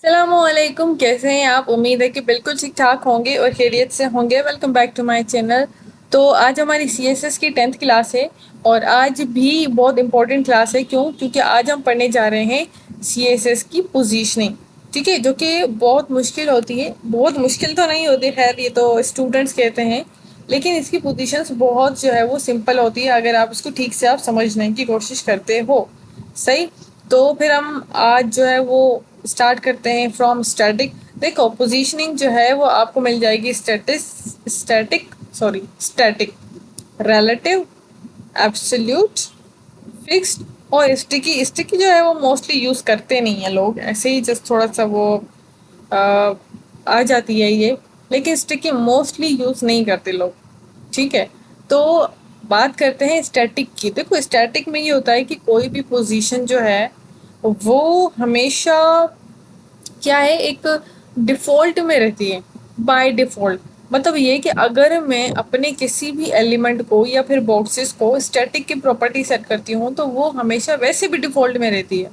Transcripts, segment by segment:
अस्सलामुअलैकुम, कैसे हैं आप? उम्मीद है कि बिल्कुल ठीक ठाक होंगे और खैरियत से होंगे। Welcome back to my channel. तो आज हमारी सीएसएस की 10th क्लास है और आज भी बहुत इंपॉर्टेंट क्लास है। क्योंकि आज हम पढ़ने जा रहे हैं सीएसएस की पोजीशनिंग। ठीक है, जो कि बहुत मुश्किल होती है। बहुत मुश्किल तो नहीं होती, खैर ये तो स्टूडेंट्स कहते हैं, लेकिन इसकी पोजीशंस बहुत जो है वो सिंपल होती है अगर आप इसको ठीक से आप समझने की कोशिश करते हो। सही। तो फिर हम आज जो है वो स्टार्ट करते हैं फ्रॉम स्टैटिक। देखो, पोजीशनिंग जो है वो आपको मिल जाएगी स्टैटिक, रिलेटिव, एब्सोल्यूट, फिक्स्ड और स्टिकी। स्टिकी जो है वो मोस्टली यूज करते नहीं है लोग, ऐसे ही जस्ट थोड़ा सा वो आ, आ जाती है ये, लेकिन स्टिकी मोस्टली यूज नहीं करते लोग। ठीक है। तो बात करते हैं स्टैटिक की। देखो, स्टैटिक में ये होता है कि कोई भी पोजीशन जो है वो हमेशा क्या है, एक डिफ़ॉल्ट में रहती है, बाय डिफ़ॉल्ट। मतलब ये कि अगर मैं अपने किसी भी एलिमेंट को या फिर बॉक्सेस को स्टैटिक की प्रॉपर्टी सेट करती हूँ तो वो हमेशा वैसे भी डिफ़ॉल्ट में रहती है।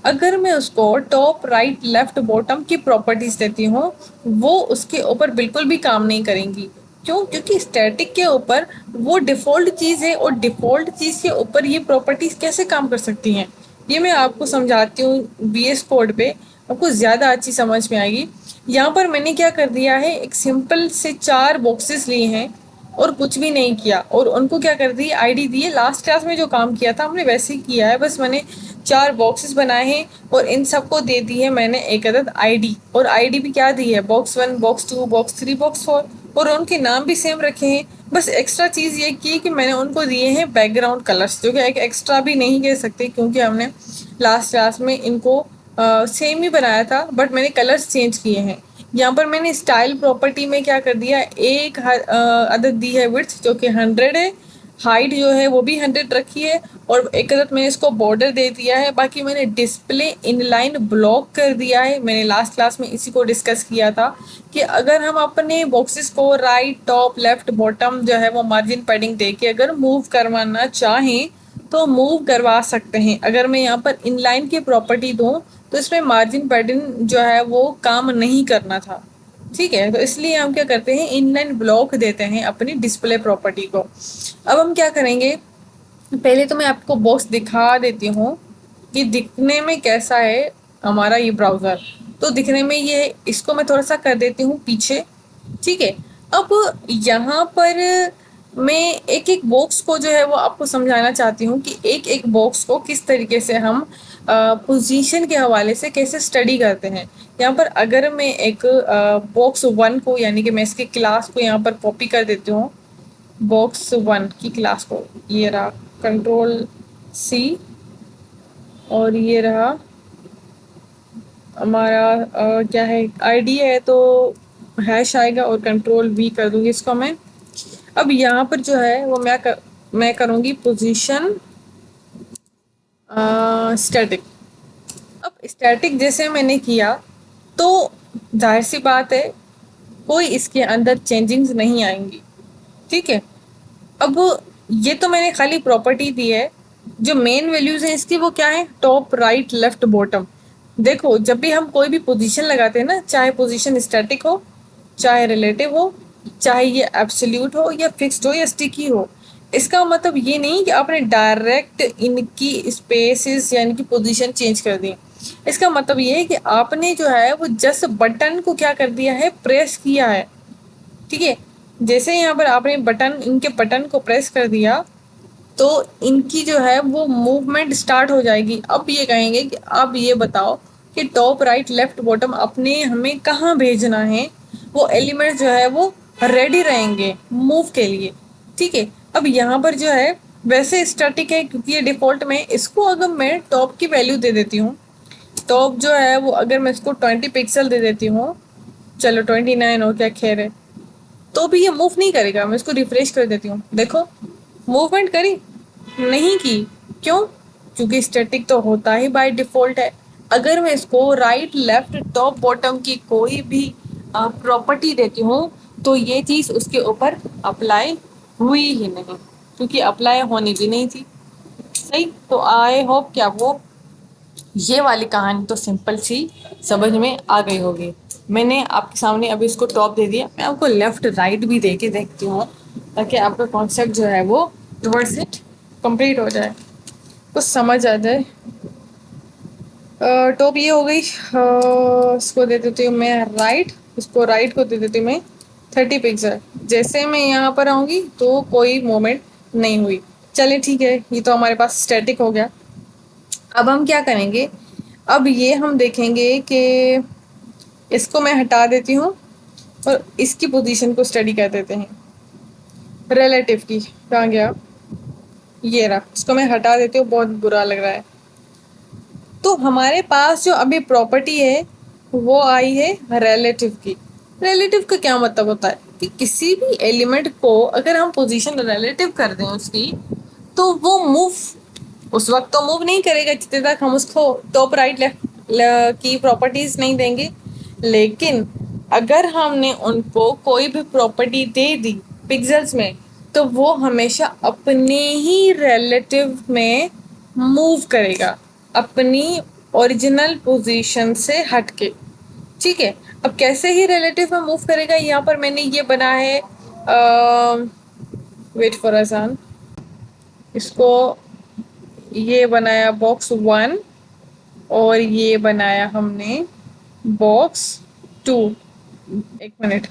अगर मैं उसको टॉप, राइट, लेफ्ट, बॉटम की प्रॉपर्टीज देती हूँ, वो उसके ऊपर बिल्कुल भी काम नहीं करेंगी। क्यों? क्योंकि स्टैटिक के ऊपर वो डिफ़ॉल्ट चीज़ है और डिफ़ॉल्ट चीज़ के ऊपर ये प्रॉपर्टीज कैसे काम कर सकती हैं, ये मैं आपको समझाती हूँ बीएस कोड पे, आपको ज़्यादा अच्छी समझ में आएगी। यहाँ पर मैंने क्या कर दिया है, एक सिंपल से 4 बॉक्सेस लिए हैं और कुछ भी नहीं किया और उनको क्या कर दी, आईडी दी है। लास्ट क्लास में जो काम किया था हमने वैसे ही किया है, बस मैंने 4 बॉक्सेस बनाए हैं और इन सबको दे दी है मैंने एक अदद आईडी। और आईडी भी क्या दी है, बॉक्स 1, बॉक्स 2, बॉक्स 3, बॉक्स 4, और उनके नाम भी सेम रखे हैं। बस एक्स्ट्रा चीज़ ये की कि मैंने उनको दिए हैं बैकग्राउंड कलर्स, जो कि एक एक्स्ट्रा भी नहीं कह सकते क्योंकि हमने लास्ट क्लास में इनको सेम ही बनाया था, बट मैंने कलर्स चेंज किए हैं। यहाँ पर मैंने स्टाइल प्रॉपर्टी में क्या कर दिया, एक अदद दी है विड्थ जो कि 100 है, हाइट जो है वो भी 100 रखी है, और एक अदद मैंने इसको बॉर्डर दे दिया है। बाकी मैंने डिस्प्ले इनलाइन ब्लॉक कर दिया है। मैंने लास्ट क्लास में इसी को डिस्कस किया था कि अगर हम अपने बॉक्सेस को राइट, टॉप, लेफ्ट, बॉटम जो है वो मार्जिन पैडिंग दे के अगर मूव करवाना चाहें तो मूव करवा सकते हैं। अगर मैं यहाँ पर इनलाइन की प्रॉपर्टी दूँ तो इसमें मार्जिन पैडिंग जो है वो काम नहीं करना था। ठीक है, तो इसलिए हम क्या करते हैं, इनलाइन ब्लॉक देते हैं अपनी डिस्प्ले प्रॉपर्टी को। अब हम क्या करेंगे, पहले तो मैं आपको बॉक्स दिखा देती हूँ कि दिखने में कैसा है हमारा ये ब्राउज़र। तो दिखने में ये, इसको मैं थोड़ा सा कर देती हूँ पीछे। ठीक है। अब यहाँ पर मैं एक एक बॉक्स को जो है वो आपको समझाना चाहती हूँ कि एक एक बॉक्स को किस तरीके से हम पोजीशन के हवाले से कैसे स्टडी करते हैं। यहाँ पर अगर मैं एक बॉक्स 1 को, यानी कि मैं इसकी क्लास को यहाँ पर कॉपी कर देती हूँ, बॉक्स 1 की क्लास को, ये रहा, कंट्रोल सी, और ये रहा हमारा क्या है, आईडी है तो हैश आएगा, और कंट्रोल वी कर दूंगी इसको मैं। अब यहाँ पर जो है वो मैं करूँगी पोजीशन स्टैटिक। अब स्टैटिक जैसे मैंने किया तो जाहिर सी बात है कोई इसके अंदर चेंजिंग्स नहीं आएंगी। ठीक है। अब ये तो मैंने खाली प्रॉपर्टी दी है। जो मेन वैल्यूज हैं इसकी वो क्या है, टॉप, राइट, लेफ्ट, बॉटम। देखो, जब भी हम कोई भी पोजीशन लगाते हैं ना, चाहे पोजीशन स्टैटिक हो, चाहे रिलेटिव हो, चाहे ये एब्सोल्यूट हो या फिक्स्ड हो या स्टिकी हो, इसका मतलब ये नहीं कि आपने डायरेक्ट इनकी स्पेसेस या इनकी पोजीशन चेंज कर दी। इसका मतलब ये है कि आपने जो है वो जस्ट बटन को क्या कर दिया है, प्रेस किया है। ठीक है। जैसे यहाँ पर आपने बटन, इनके बटन को प्रेस कर दिया तो इनकी जो है वो मूवमेंट स्टार्ट हो जाएगी। अब ये कहेंगे कि अब ये बताओ कि टॉप, राइट, लेफ्ट, बॉटम अपने हमें कहाँ भेजना है। वो एलिमेंट जो है वो रेडी रहेंगे मूव के लिए। ठीक है। अब यहाँ पर जो है वैसे स्टैटिक है क्योंकि ये डिफ़ॉल्ट में, इसको अगर मैं टॉप की वैल्यू दे देती हूँ, टॉप जो है वो अगर मैं इसको 20 पिक्सल दे देती हूँ, चलो 29 हो क्या, खैर है, तो भी ये मूव नहीं करेगा। मैं इसको रिफ्रेश कर देती हूँ, देखो मूवमेंट करी नहीं की। क्यों? क्योंकि स्टैटिक तो होता ही बाय डिफ़ॉल्ट है। अगर मैं इसको राइट, लेफ्ट, टॉप, बॉटम की कोई भी प्रॉपर्टी देती हूँ तो ये चीज़ उसके ऊपर अप्लाई हुई ही नहीं, क्योंकि अप्लाई होनी भी नहीं थी। सही। तो आई होप कि आपको ये वाली कहानी तो सिंपल सी समझ में आ गई होगी। मैंने आपके सामने अभी इसको टॉप दे दिया, मैं आपको लेफ्ट राइट भी दे के देखती हूँ ताकि आपका कॉन्सेप्ट जो है वो टुवर्ड्स इट कंप्लीट हो जाए, कुछ समझ आ जाए। टॉप ये हो गई, इसको दे देती हूँ मैं राइट, इसको राइट को दे देती हूँ मैं 30 पिक्सल। जैसे मैं यहाँ पर आऊँगी तो कोई मोमेंट नहीं हुई। चलिए ठीक है, ये तो हमारे पास स्टैटिक हो गया। अब हम क्या करेंगे, अब ये हम देखेंगे कि इसको मैं हटा देती हूँ और इसकी पोजीशन को स्टडी कर देते हैं। रिलेटिव की कहाँ गया, ये रहा, इसको मैं हटा देती हूँ, बहुत बुरा लग रहा है। तो हमारे पास जो अभी प्रॉपर्टी है वो आई है रिलेटिव की। रिलेटिव का क्या मतलब होता है कि किसी भी एलिमेंट को अगर हम पोजीशन रिलेटिव कर दें उसकी, तो वो मूव उस वक्त तो मूव नहीं करेगा जितने तक हम उसको टॉप राइट लेफ्ट की प्रॉपर्टीज नहीं देंगे। लेकिन अगर हमने उनको कोई भी प्रॉपर्टी दे दी पिक्सेल्स में, तो वो हमेशा अपने ही रिलेटिव में मूव करेगा, अपनी ओरिजिनल पोजीशन से हटके। ठीक है, अब कैसे ही रिलेटिव में मूव करेगा, यहाँ पर मैंने ये बना है, वेट फॉर आसान, इसको ये बनाया बॉक्स 1 और ये बनाया हमने बॉक्स 2। एक मिनट,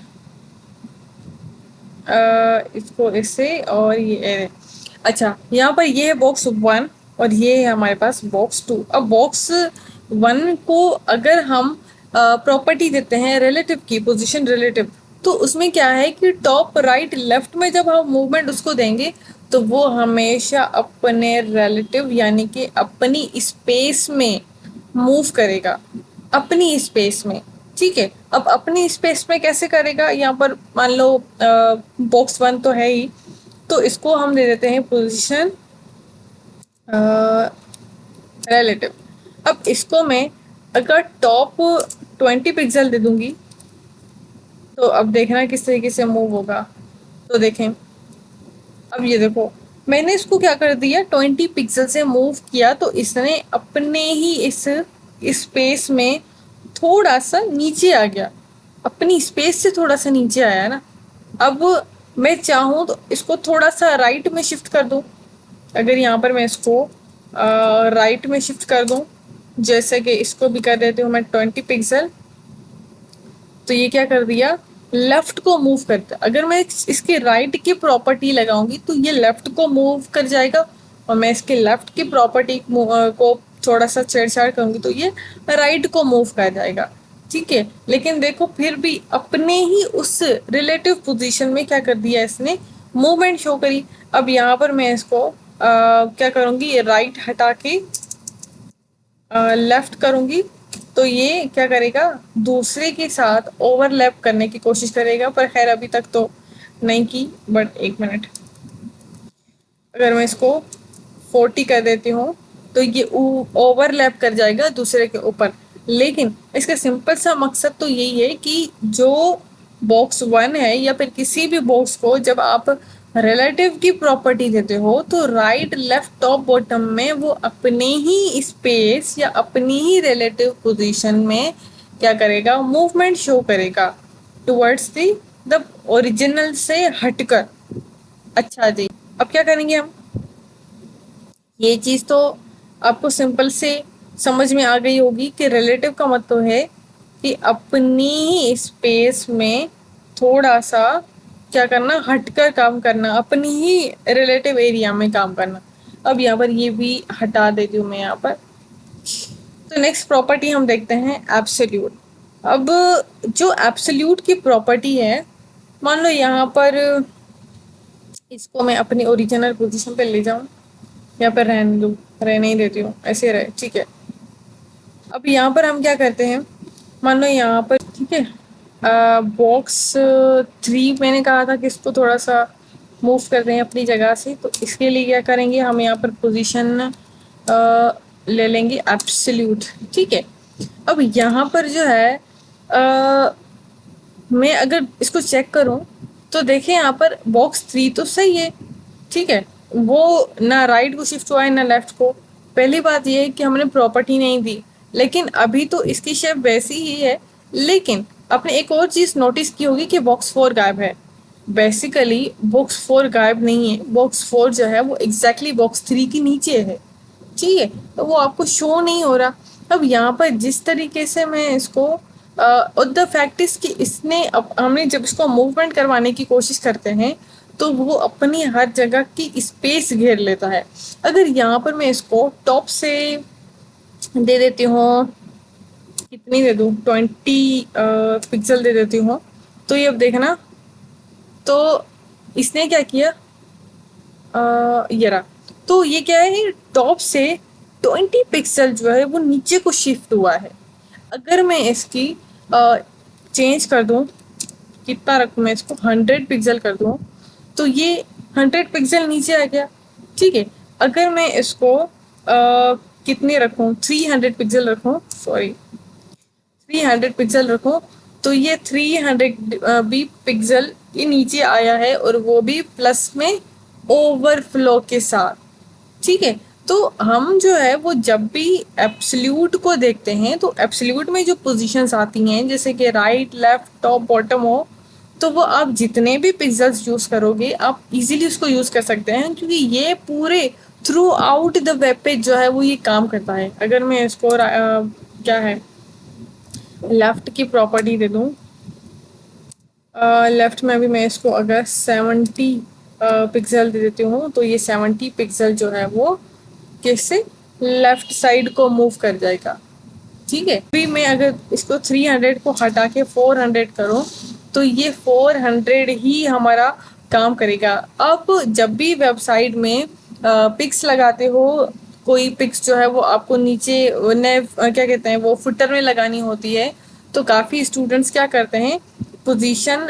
इसको इससे और ये, अच्छा यहाँ पर ये है बॉक्स 1 और ये है हमारे पास बॉक्स 2। अब बॉक्स 1 को अगर हम प्रॉपर्टी देते हैं रिलेटिव की, पोजीशन रिलेटिव, तो उसमें क्या है कि टॉप राइट लेफ्ट में जब हम मूवमेंट उसको देंगे तो वो हमेशा अपने रिलेटिव यानी कि अपनी स्पेस में मूव करेगा, अपनी स्पेस में। ठीक है, अब अपनी स्पेस में कैसे करेगा, यहाँ पर मान लो बॉक्स 1 तो है ही, तो इसको हम दे देते हैं पोजीशन रिलेटिव। अब इसको मैं अगर टॉप 20 पिक्सल दे दूंगी तो अब देखना किस तरीके से मूव होगा। तो देखें, अब ये देखो, मैंने इसको क्या कर दिया, 20 पिक्सल से मूव किया तो इसने अपने ही इस स्पेस में थोड़ा सा नीचे आ गया, अपनी स्पेस से थोड़ा सा नीचे आया ना। अब मैं चाहूँ तो इसको थोड़ा सा राइट में शिफ्ट कर दूँ। अगर यहाँ पर मैं इसको राइट में शिफ्ट कर दूँ, जैसे कि इसको भी कर देती हूँ मैं 20 पिक्सल, तो ये क्या कर दिया, लेफ्ट को मूव करता। अगर मैं इसके राइट की प्रॉपर्टी लगाऊंगी तो ये लेफ्ट को मूव कर जाएगा, और मैं इसके लेफ्ट की प्रॉपर्टी को थोड़ा सा छेड़छाड़ करूंगी तो ये राइट को मूव कर जाएगा। ठीक है, लेकिन देखो फिर भी अपने ही उस रिलेटिव पोजीशन में क्या कर दिया इसने, मूवमेंट शो करी। अब यहाँ पर मैं इसको क्या करूंगी, राइट हटा के लेफ्ट करूंगी तो ये क्या करेगा, दूसरे के साथ ओवरलैप करने की कोशिश करेगा, पर खैर अभी तक तो नहीं की। बट एक मिनट, अगर मैं इसको 40 कर देती हूँ तो ये ओवरलैप कर जाएगा दूसरे के ऊपर। लेकिन इसका सिंपल सा मकसद तो यही है कि जो बॉक्स 1 है या फिर किसी भी बॉक्स को जब आप रिलेटिव की प्रॉपर्टी देते हो तो राइट लेफ्ट टॉप बॉटम में वो अपने ही स्पेस या अपनी ही रिलेटिव पोजीशन में क्या करेगा, मूवमेंट शो करेगा टुवर्ड्स द ओरिजिनल से हटकर। अच्छा जी, अब क्या करेंगे हम, ये चीज़ तो आपको सिंपल से समझ में आ गई होगी कि रिलेटिव का मतलब है कि अपनी ही स्पेस में थोड़ा सा क्या करना, हटकर काम करना, अपनी ही रिलेटिव एरिया में काम करना। अब यहाँ पर ये भी हटा देती हूँ मैं यहाँ पर। तो नेक्स्ट प्रॉपर्टी हम देखते हैं एब्सोल्यूट। अब जो एब्सोल्यूट की प्रॉपर्टी है, मान लो यहाँ पर इसको मैं अपनी ओरिजिनल पोजीशन पे ले जाऊँ, यहाँ पर रहने दूँ, रहने ही देती हूँ, ऐसे रहे। ठीक है, अब यहाँ पर हम क्या करते हैं, मान लो यहाँ पर, ठीक है, बॉक्स 3 मैंने कहा था कि इसको थोड़ा सा मूव कर दें अपनी जगह से, तो इसके लिए क्या करेंगे, हम यहाँ पर पोजीशन ले लेंगे एब्सोल्यूट। ठीक है, अब यहाँ पर जो है मैं अगर इसको चेक करूँ तो देखिए यहाँ पर बॉक्स 3 तो सही है। ठीक है, वो ना राइट को शिफ्ट हुआ है ना लेफ्ट को, पहली बात ये है कि हमने प्रॉपर्टी नहीं दी, लेकिन अभी तो इसकी शेप वैसी ही है। लेकिन आपने एक और चीज़ नोटिस की होगी कि बॉक्स 4 गायब है। बेसिकली बॉक्स 4 गायब नहीं है, बॉक्स 4 जो है वो एग्जैक्टली बॉक्स 3 के नीचे है। ठीक है, तो वो आपको शो नहीं हो रहा। अब यहाँ पर जिस तरीके से मैं इसको और द फैक्ट इज कि इसने हमने जब इसको मूवमेंट करवाने की कोशिश करते हैं तो वो अपनी हर जगह की स्पेस घेर लेता है। अगर यहाँ पर मैं इसको टॉप से दे देती हूँ, कितनी दे दूँ, 20 पिक्सल दे देती हूँ, तो ये अब देखना, तो इसने क्या किया, ये रहा। तो ये क्या है, टॉप से 20 पिक्सल जो है वो नीचे को शिफ्ट हुआ है। अगर मैं इसकी चेंज कर दूं, कितना रखूं मैं इसको, 100 पिक्सल कर दूं, तो ये 100 पिक्सल नीचे आ गया। ठीक है, अगर मैं इसको कितने रखूं, 300 पिक्सल रखूं, सॉरी 300 पिक्सल रखूं, तो ये 300 भी पिक्सल ये नीचे आया है, और वो भी प्लस में ओवरफ्लो के साथ। ठीक है, तो हम जो है वो जब भी एब्सोल्यूट को देखते हैं तो एब्सोल्यूट में जो पोजीशंस आती हैं जैसे कि राइट, लेफ्ट, टॉप, बॉटम हो, तो वो आप जितने भी पिक्सल्स यूज़ करोगे आप इजीली उसको यूज़ कर सकते हैं, क्योंकि ये पूरे through out the web page जो है वो ये काम करता है। अगर मैं इसको क्या है, लेफ्ट की प्रॉपर्टी दे दूँ, लेफ्ट में भी मैं इसको अगर 70 पिक्सल दे देती हूँ, तो ये 70 पिक्सल जो है वो किससे, लेफ्ट साइड को मूव कर जाएगा। ठीक है, अभी मैं अगर इसको 300 को हटा के 400 करूँ, तो ये 400 ही हमारा काम करेगा। अब जब भी वेबसाइट में पिक्स लगाते हो, कोई पिक्स जो है वो आपको नीचे क्या कहते हैं, वो फुटर में लगानी होती है, तो काफ़ी स्टूडेंट्स क्या करते हैं, पोजीशन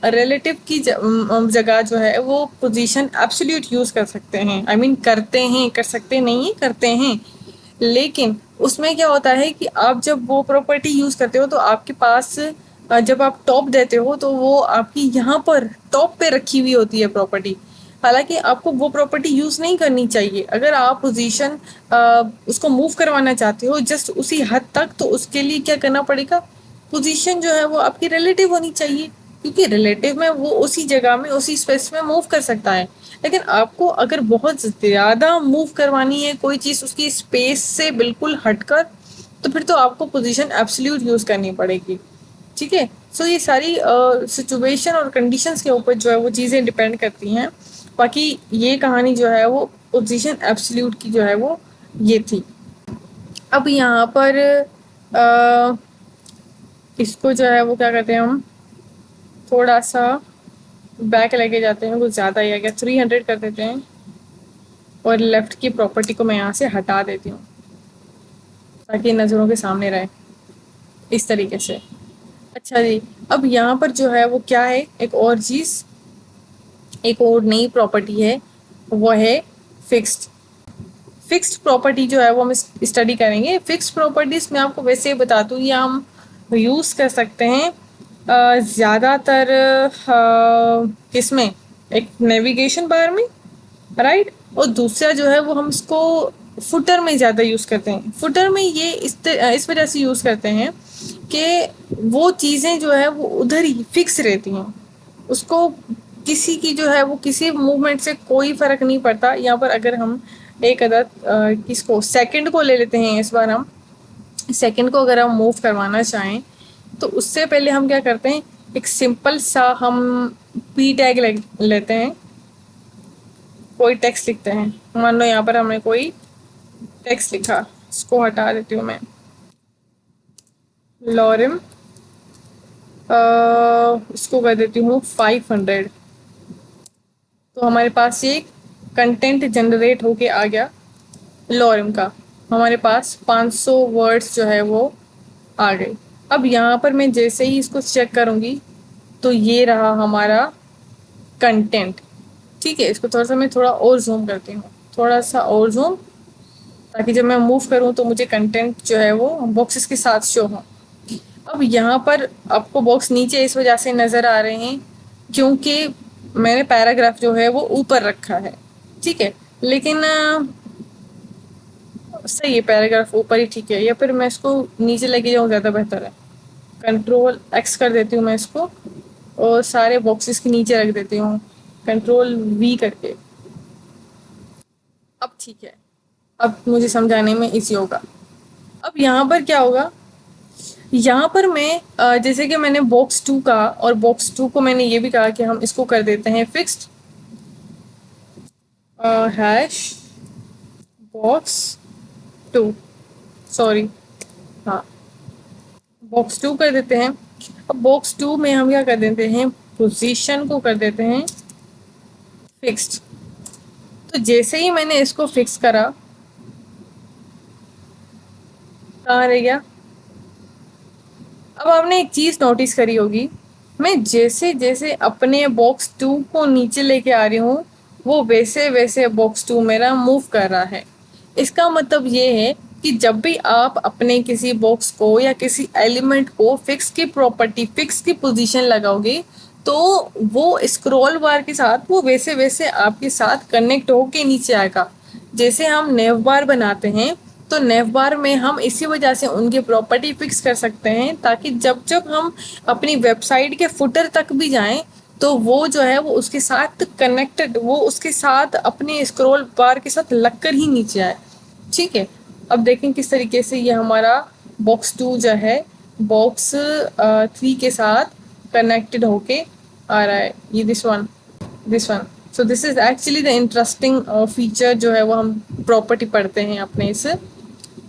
रिलेटिव की जगह जो है वो पोजीशन एब्सोल्यूट यूज़ कर सकते हैं। आई मीन करते हैं, कर सकते नहीं है, करते हैं। लेकिन उसमें क्या होता है कि आप जब वो प्रॉपर्टी यूज़ करते हो तो आपके पास जब आप टॉप देते हो तो वो आपकी यहाँ पर टॉप पे रखी हुई होती है प्रॉपर्टी। हालांकि आपको वो प्रॉपर्टी यूज़ नहीं करनी चाहिए। अगर आप पोजीशन उसको मूव करवाना चाहते हो जस्ट उसी हद तक, तो उसके लिए क्या करना पड़ेगा, पोजीशन जो है वो आपकी रिलेटिव होनी चाहिए, क्योंकि रिलेटिव में वो उसी जगह में उसी स्पेस में मूव कर सकता है। लेकिन आपको अगर बहुत ज़्यादा मूव करवानी है कोई चीज़ उसकी स्पेस से बिल्कुल हटकर, तो फिर तो आपको पोजीशन एब्सोल्यूट यूज़ करनी पड़ेगी। ठीक है, सो ये सारी सिचुएशन और कंडीशंस के ऊपर जो है वो चीज़ें डिपेंड करती हैं। बाकी ये कहानी जो है वो पोजीशन एब्सोल्यूट की जो है वो ये थी। अब यहाँ पर अ, इसको जो है वो क्या कहते हैं, हम थोड़ा सा बैक लेके जाते हैं, कुछ ज़्यादा ही आ गया, 300 कर देते हैं, और लेफ़्ट की प्रॉपर्टी को मैं यहाँ से हटा देती हूँ ताकि नज़रों के सामने रहे इस तरीके से। अच्छा जी, अब यहाँ पर जो है वो क्या है, एक और चीज़, एक और नई प्रॉपर्टी है, वो है फिक्स्ड। फिक्स्ड प्रॉपर्टी जो है वो हम स्टडी करेंगे। फिक्स्ड प्रॉपर्टीज़ मैं आपको वैसे ही बता दूँ, या हम यूज़ कर सकते हैं ज़्यादातर किसमें, एक नेविगेशन बार में, राइट, और दूसरा जो है वो हम इसको फुटर में ज़्यादा यूज़ करते हैं। फुटर में ये इस वजह से यूज़ करते हैं कि वो चीज़ें जो है वो उधर ही फिक्स रहती हैं, उसको किसी की जो है वो किसी मूवमेंट से कोई फ़र्क नहीं पड़ता। यहाँ पर अगर हम एक अदद किसको, सेकंड को ले लेते हैं, इस बार हम सेकंड को अगर हम मूव करवाना चाहें तो उससे पहले हम क्या करते हैं, एक सिंपल सा हम पी टैग लेते हैं, कोई टेक्स्ट लिखते हैं। मान लो यहाँ पर हमने कोई टेक्स्ट लिखा, इसको हटा देती हूँ मैं, लॉरिम, इसको कर देती हूँ 500। तो हमारे पास ये कंटेंट जनरेट होके आ गया लॉरिम का, हमारे पास 500 वर्ड्स जो है वो आ गए। अब यहाँ पर मैं जैसे ही इसको चेक करूँगी तो ये रहा हमारा कंटेंट। ठीक है, इसको थोड़ा सा मैं थोड़ा और जूम करती हूँ, थोड़ा सा और जूम, ताकि जब मैं मूव करूँ तो मुझे कंटेंट जो है वो बॉक्सेस के साथ शो हो। अब यहाँ पर आपको बॉक्स नीचे इस वजह से नज़र आ रहे हैं क्योंकि मैंने पैराग्राफ जो है वो ऊपर रखा है। ठीक है, लेकिन सही है, पैराग्राफ ऊपर ही ठीक है, या फिर मैं इसको नीचे लेके जाऊँ ज़्यादा बेहतर है। कंट्रोल एक्स कर देती हूँ मैं इसको, और सारे बॉक्सेस के नीचे रख देती हूँ कंट्रोल वी करके। अब ठीक है, अब मुझे समझाने में इजी होगा। अब यहाँ पर क्या होगा, यहाँ पर मैं जैसे कि मैंने बॉक्स टू कहा, और बॉक्स टू को मैंने ये भी कहा कि हम इसको कर देते हैं fixed, hash box two, sorry, हाँ, बॉक्स टू कर देते हैं। अब बॉक्स टू में हम क्या कर देते हैं, पोजीशन को कर देते हैं फिक्स्ड। तो जैसे ही मैंने इसको फिक्स करा, कहाँ रह गया, अब आपने एक चीज़ नोटिस करी होगी, मैं जैसे जैसे अपने बॉक्स टू को नीचे लेके आ रही हूँ, वो वैसे वैसे बॉक्स टू मेरा मूव कर रहा है। इसका मतलब ये है कि जब भी आप अपने किसी बॉक्स को या किसी एलिमेंट को फिक्स की प्रॉपर्टी, फिक्स की पोजीशन लगाओगे, तो वो स्क्रॉल बार के साथ वो वैसे वैसे आपके साथ कनेक्ट होके नीचे आएगा। जैसे हम नेव बार बनाते हैं, तो नेव बार में हम इसी वजह से उनकी प्रॉपर्टी फिक्स कर सकते हैं, ताकि जब जब हम अपनी वेबसाइट के फुटर तक भी जाएं, तो वो जो है वो उसके साथ कनेक्टेड, वो उसके साथ अपने स्क्रॉल बार के साथ लगकर ही नीचे आए। ठीक है, अब देखें किस तरीके से ये हमारा बॉक्स टू जो है बॉक्स थ्री के साथ कनेक्टेड होके आ रहा है। ये this one, so this is actually the interesting feature जो है वो हम प्रॉपर्टी पढ़ते हैं अपने इस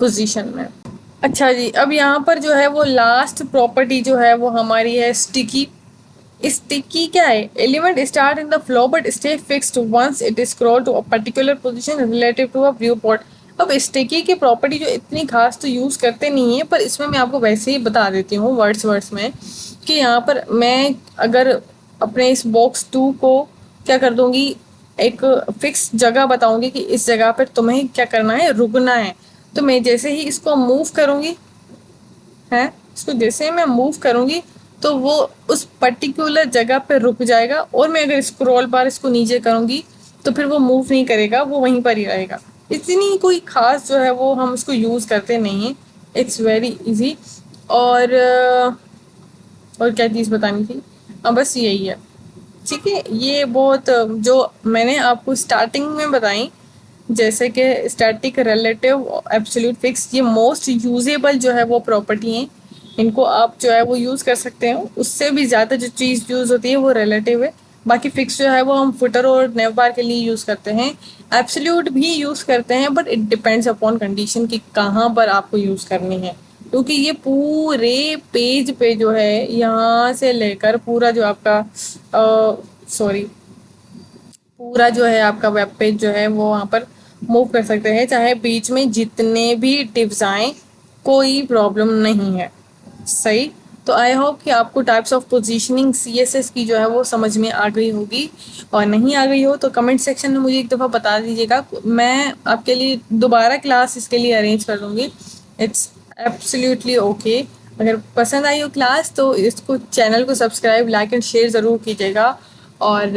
पोजीशन में। अच्छा जी, अब यहाँ पर जो है वो लास्ट प्रॉपर्टी जो है वो हमारी है स्टिकी। स्टिकी क्या है, element start in the flow but stay fixed once it is scroll to a particular position relative to a viewport. अब स्टिकी की प्रॉपर्टी जो इतनी खास तो यूज़ करते नहीं है, पर इसमें मैं आपको वैसे ही बता देती हूँ वर्ड्स में, कि यहाँ पर मैं अगर अपने इस बॉक्स टू को क्या कर दूंगी, एक फिक्स जगह बताऊंगी कि इस जगह पर तुम्हें क्या करना है, रुकना है। तो मैं जैसे ही इसको मूव करूंगी, है, इसको जैसे मैं मूव करूंगी, तो वो उस पर्टिकुलर जगह पे रुक जाएगा, और मैं अगर स्क्रॉल बार इसको नीचे करूंगी तो फिर वो मूव नहीं करेगा, वो वहीं पर ही रहेगा। इतनी कोई खास जो है वो हम उसको यूज़ करते नहीं हैं, इट्स वेरी इजी। और और क्या चीज़ बतानी थी, हाँ बस यही है। ठीक है, ये बहुत जो मैंने आपको स्टार्टिंग में बताई, जैसे कि स्टैटिक, रिलेटिव, एब्सोल्यूट, फिक्स, ये मोस्ट यूजेबल जो है वो प्रॉपर्टी हैं। इनको आप जो है वो यूज़ कर सकते हो। उससे भी ज़्यादा जो चीज़ यूज़ होती है वो रिलेटिव है। बाकी फिक्स जो है वो हम फुटर और नेव बार के लिए यूज़ करते हैं। एब्सोल्यूट भी यूज़ करते हैं, but it depends upon condition कि कहाँ पर आपको यूज़ करनी है, क्योंकि ये पूरे पेज पे जो है यहाँ से लेकर पूरा जो आपका सॉरी पूरा जो है आपका वेब पेज जो है वो वहाँ पर मूव कर सकते हैं, चाहे बीच में जितने भी टिप्स आए, कोई प्रॉब्लम नहीं है। सही। तो आई होप कि आपको टाइप्स ऑफ पोजीशनिंग सीएसएस की जो है वो समझ में आ गई होगी, और नहीं आ गई हो तो कमेंट सेक्शन में मुझे एक दफ़ा बता दीजिएगा, मैं आपके लिए दोबारा क्लास इसके लिए अरेंज कर दूँगी। It's absolutely okay. अगर पसंद आई हो क्लास तो इसको, चैनल को सब्सक्राइब, लाइक एंड शेयर ज़रूर कीजिएगा, और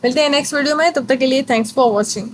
मिलते हैं नेक्स्ट वीडियो में। तब तक के लिए थैंक्स फॉर वॉचिंग।